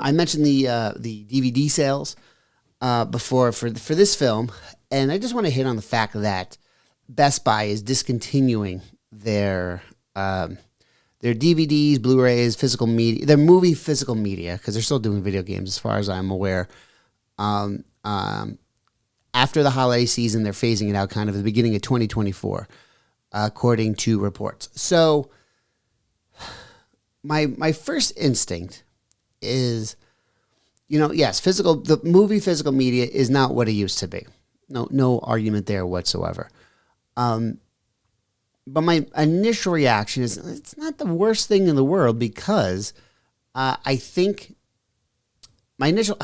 I mentioned the DVD sales before for this film, and I just want to hit on the fact that Best Buy is discontinuing their DVDs, Blu-rays, physical media, their movie physical media, because they're still doing video games as far as I'm aware. After the holiday season, they're phasing it out kind of at the beginning of 2024, according to reports. So my first instinct is, yes, the movie physical media is not what it used to be. No argument there whatsoever. But my initial reaction is it's not the worst thing in the world, because I think my initial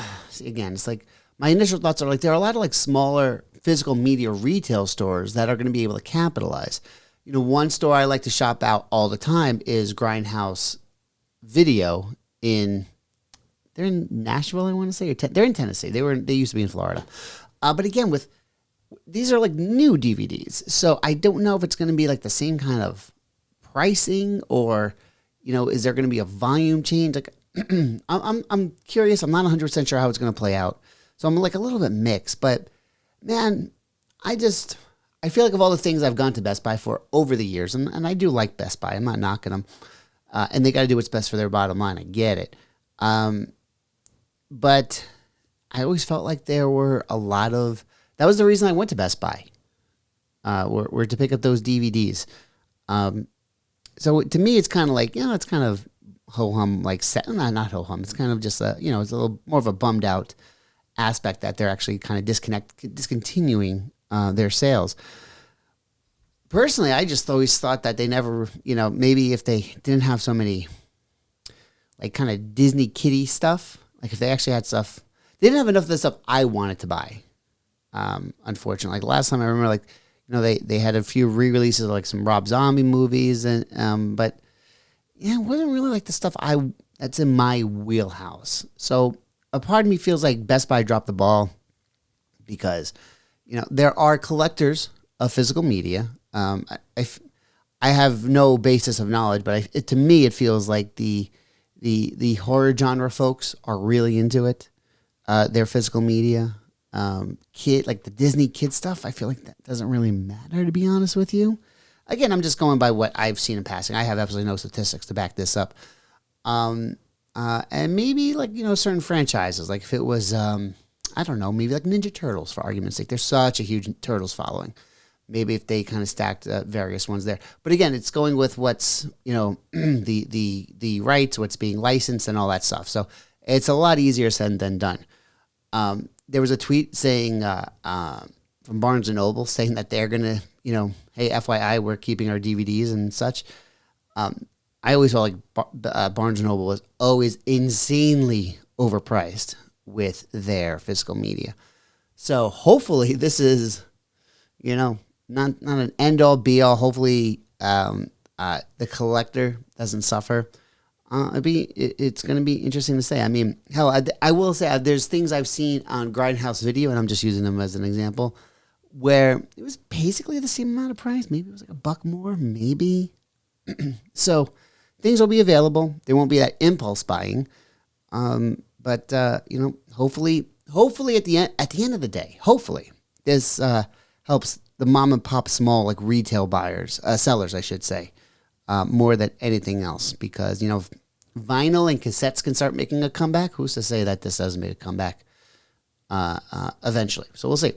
thoughts are like there are a lot of like smaller physical media retail stores that are going to be able to capitalize. One store I like to shop out all the time is Grindhouse Video they're in Nashville, I want to say, or they're in Tennessee. They used to be in Florida. But again, these are like new DVDs. So I don't know if it's going to be like the same kind of pricing, or, is there going to be a volume change? Like, I'm curious. I'm not 100% sure how it's going to play out. So I'm like a little bit mixed, but man, I feel like of all the things I've gone to Best Buy for over the years, and I do like Best Buy. I'm not knocking them. And they got to do what's best for their bottom line. I get it. But I always felt like there were that was the reason I went to Best Buy, were to pick up those DVDs. So to me, it's kind of like, it's kind of ho-hum, like not ho-hum. It's kind of just it's a little more of a bummed out aspect that they're actually kind of discontinuing their sales. Personally, I just always thought that they never, maybe if they didn't have so many like kind of Disney kiddie stuff, like if they actually had stuff, they didn't have enough of the stuff I wanted to buy. Unfortunately, like last time I remember, like, they had a few re-releases of like some Rob Zombie movies, and but yeah, it wasn't really like the stuff that's in my wheelhouse. So a part of me feels like Best Buy dropped the ball, because there are collectors of physical media. I have no basis of knowledge, but to me it feels like the horror genre folks are really into it. Their physical media, like the Disney kid stuff, I feel like that doesn't really matter, to be honest with you. Again, I'm just going by what I've seen in passing. I have absolutely no statistics to back this up. And maybe like, certain franchises, like if it was, I don't know, maybe like Ninja Turtles, for argument's sake. There's such a huge Turtles following. Maybe if they kind of stacked various ones there. But again, it's going with what's, the rights, what's being licensed and all that stuff. So it's a lot easier said than done. There was a tweet saying from Barnes & Noble saying that they're going to, hey, FYI, we're keeping our DVDs and such. I always felt like Barnes & Noble was always insanely overpriced with their physical media. So hopefully this is, not an end-all, be-all. Hopefully the collector doesn't suffer. It's going to be interesting to say. I mean, hell, I will say there's things I've seen on Grindhouse Video, and I'm just using them as an example, where it was basically the same amount of price. Maybe it was like $1 more, maybe. So things will be available. There won't be that impulse buying. But hopefully at the end of the day, hopefully this helps the mom and pop small like retail sellers, I should say, more than anything else, because if vinyl and cassettes can start making a comeback, who's to say that this doesn't make a comeback eventually? So we'll see.